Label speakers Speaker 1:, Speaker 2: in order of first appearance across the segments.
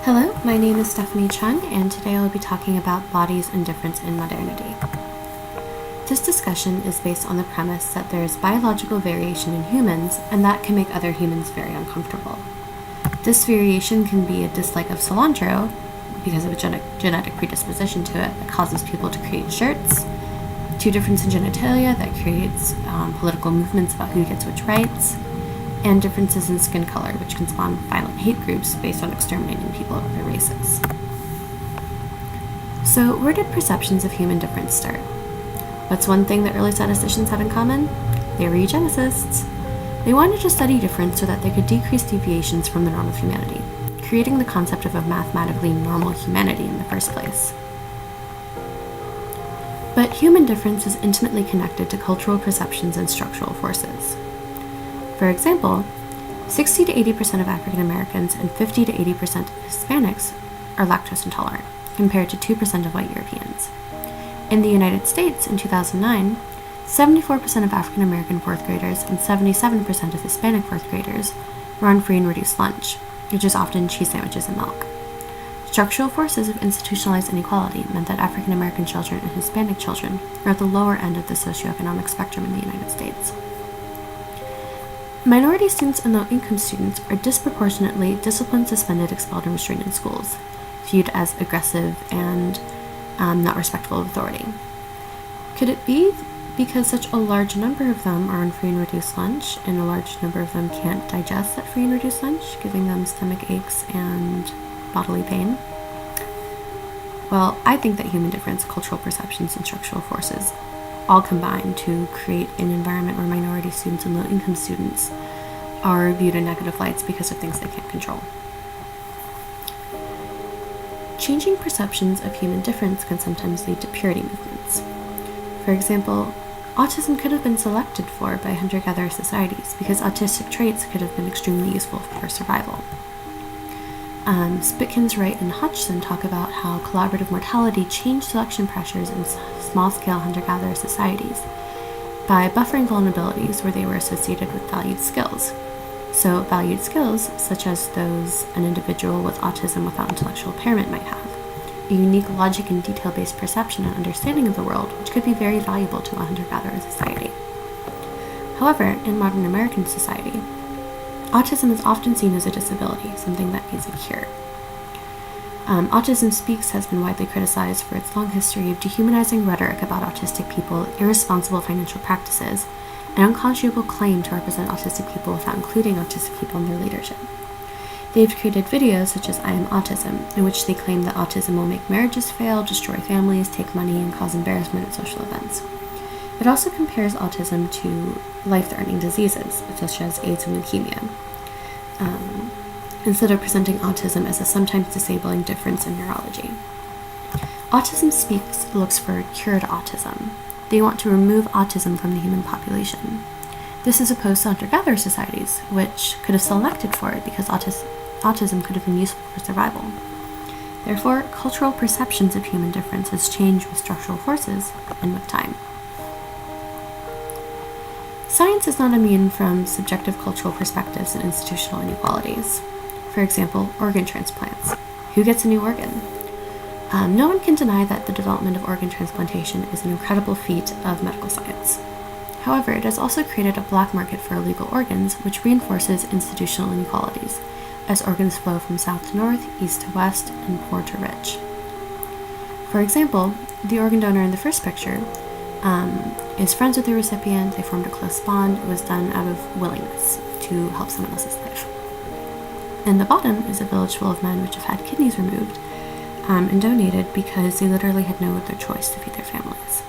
Speaker 1: Hello, my name is Stephanie Chung, and today I'll be talking about bodies and difference in modernity. This discussion is based on the premise that there is biological variation in humans, and that can make other humans very uncomfortable. This variation can be a dislike of cilantro, because of a genetic predisposition to it that causes people to create shirts, to difference in genitalia that creates political movements about who gets which rights, and differences in skin color, which can spawn violent hate groups based on exterminating people of other races. So, where did perceptions of human difference start? What's one thing that early statisticians had in common? They were eugenicists. They wanted to study difference so that they could decrease deviations from the norm of humanity, creating the concept of a mathematically normal humanity in the first place. But human difference is intimately connected to cultural perceptions and structural forces. For example, 60 to 80% of African Americans and 50 to 80% of Hispanics are lactose intolerant, compared to 2% of white Europeans. In the United States in 2009, 74% of African American fourth graders and 77% of Hispanic fourth graders were on free and reduced lunch, which is often cheese sandwiches and milk. Structural forces of institutionalized inequality meant that African American children and Hispanic children are at the lower end of the socioeconomic spectrum in the United States. Minority students and low-income students are disproportionately disciplined, suspended, expelled, and restrained in schools, viewed as aggressive and not respectful of authority. Could it be because such a large number of them are on free and reduced lunch, and a large number of them can't digest that free and reduced lunch, giving them stomach aches and bodily pain? Well, I think that human difference, cultural perceptions, and structural forces all combine to create an environment where minority students and low-income students are viewed in negative lights because of things they can't control. Changing perceptions of human difference can sometimes lead to purity movements. For example, autism could have been selected for by hunter-gatherer societies because autistic traits could have been extremely useful for survival. Spitkins, Wright, and Hodgson talk about how collaborative mortality changed selection pressures in small-scale hunter-gatherer societies by buffering vulnerabilities where they were associated with valued skills. So, valued skills, such as those an individual with autism without intellectual impairment might have, a unique logic and detail-based perception and understanding of the world, which could be very valuable to a hunter-gatherer society. However, in modern American society, autism is often seen as a disability, something that needs a cure. Autism Speaks has been widely criticized for its long history of dehumanizing rhetoric about autistic people, irresponsible financial practices, and unconscionable claim to represent autistic people without including autistic people in their leadership. They've created videos such as I Am Autism, in which they claim that autism will make marriages fail, destroy families, take money, and cause embarrassment at social events. It also compares autism to life-threatening diseases, such as AIDS and leukemia, instead of presenting autism as a sometimes disabling difference in neurology. Autism Speaks looks for a cure to autism. They want to remove autism from the human population. This is opposed to hunter-gatherer societies, which could have selected for it because autism could have been useful for survival. Therefore, cultural perceptions of human difference has changed with structural forces and with time. Science is not immune from subjective cultural perspectives and institutional inequalities. For example, organ transplants. Who gets a new organ? No one can deny that the development of organ transplantation is an incredible feat of medical science. However, it has also created a black market for illegal organs, which reinforces institutional inequalities, as organs flow from south to north, east to west, and poor to rich. For example, the organ donor in the first picture is friends with the recipient. They formed a close bond. It was done out of willingness to help someone else's life. And the bottom is a village full of men which have had kidneys removed and donated because they literally had no other choice to feed their families.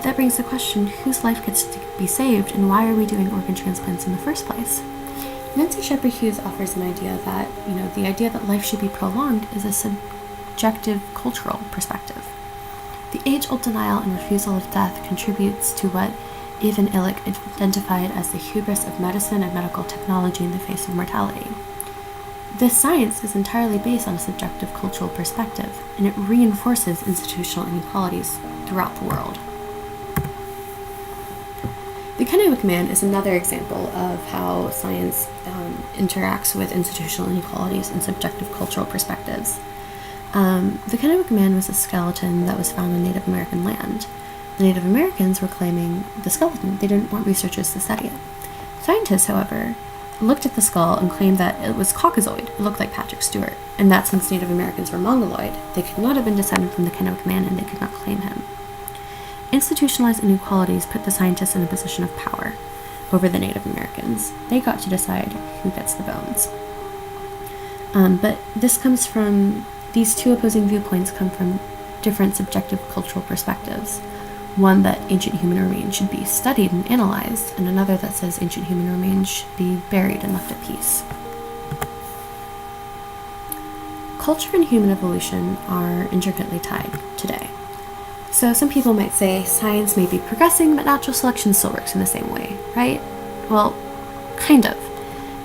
Speaker 1: That brings the question, whose life gets to be saved, and why are we doing organ transplants in the first place? Nancy Shepherd Hughes offers an idea that, the idea that life should be prolonged is a subjective cultural perspective. The age-old denial and refusal of death contributes to what Ivan Illich identified as the hubris of medicine and medical technology in the face of mortality. This science is entirely based on a subjective cultural perspective, and it reinforces institutional inequalities throughout the world. The The Kennewick Man is another example of how science interacts with institutional inequalities and subjective cultural perspectives. The Kennewick Man was a skeleton that was found on Native American land. The Native Americans were claiming the skeleton. They didn't want researchers to study it. Scientists, however, looked at the skull and claimed that it was Caucasoid. It looked like Patrick Stewart, and that since Native Americans were Mongoloid, they could not have been descended from the Kennewick Man and they could not claim him. Institutionalized inequalities put the scientists in a position of power over the Native Americans. They got to decide who gets the bones. But this comes from, these two opposing viewpoints come from different subjective cultural perspectives. One that ancient human remains should be studied and analyzed, and another that says ancient human remains should be buried and left at peace. Culture and human evolution are intricately tied today. So some people might say science may be progressing, but natural selection still works in the same way, right? Well, kind of.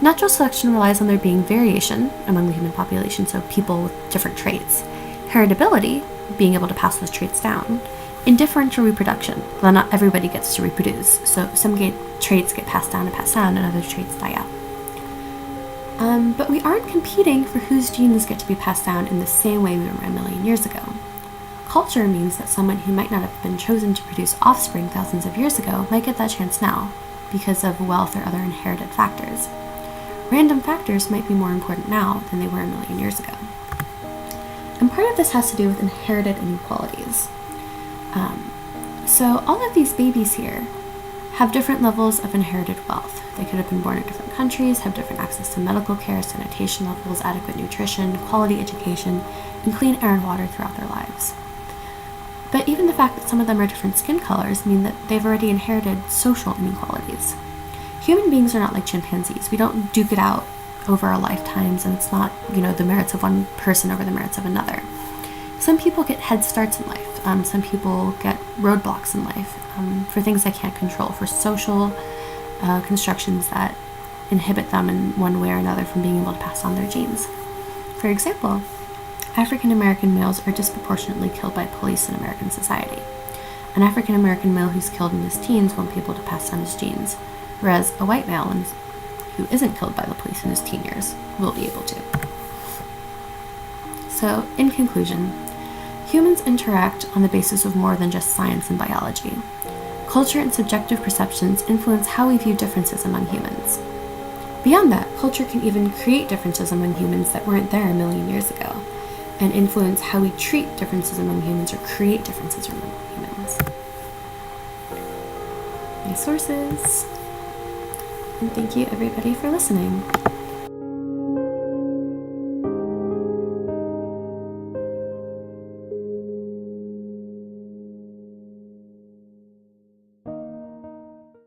Speaker 1: Natural selection relies on there being variation among the human population, so people with different traits. Heritability, being able to pass those traits down. And differential reproduction, though not everybody gets to reproduce, so some traits get passed down, and other traits die out. But we aren't competing for whose genes get to be passed down in the same way we were a million years ago. Culture means that someone who might not have been chosen to produce offspring thousands of years ago might get that chance now, because of wealth or other inherited factors. Random factors might be more important now than they were a million years ago. And part of this has to do with inherited inequalities. So all of these babies here have different levels of inherited wealth. They could have been born in different countries, have different access to medical care, sanitation levels, adequate nutrition, quality education, and clean air and water throughout their lives. But even the fact that some of them are different skin colors mean that they've already inherited social inequalities. Human beings are not like chimpanzees. We don't duke it out over our lifetimes, and it's not, the merits of one person over the merits of another. Some people get head starts in life. Some people get roadblocks in life for things they can't control, for social constructions that inhibit them in one way or another from being able to pass on their genes. For example, African American males are disproportionately killed by police in American society. An African American male who's killed in his teens won't be able to pass down his genes, whereas a white male who isn't killed by the police in his teen years will be able to. So, in conclusion, humans interact on the basis of more than just science and biology. Culture and subjective perceptions influence how we view differences among humans. Beyond that, culture can even create differences among humans that weren't there a million years ago, and influence how we treat differences among humans or create differences among humans. My sources. And thank you everybody for listening.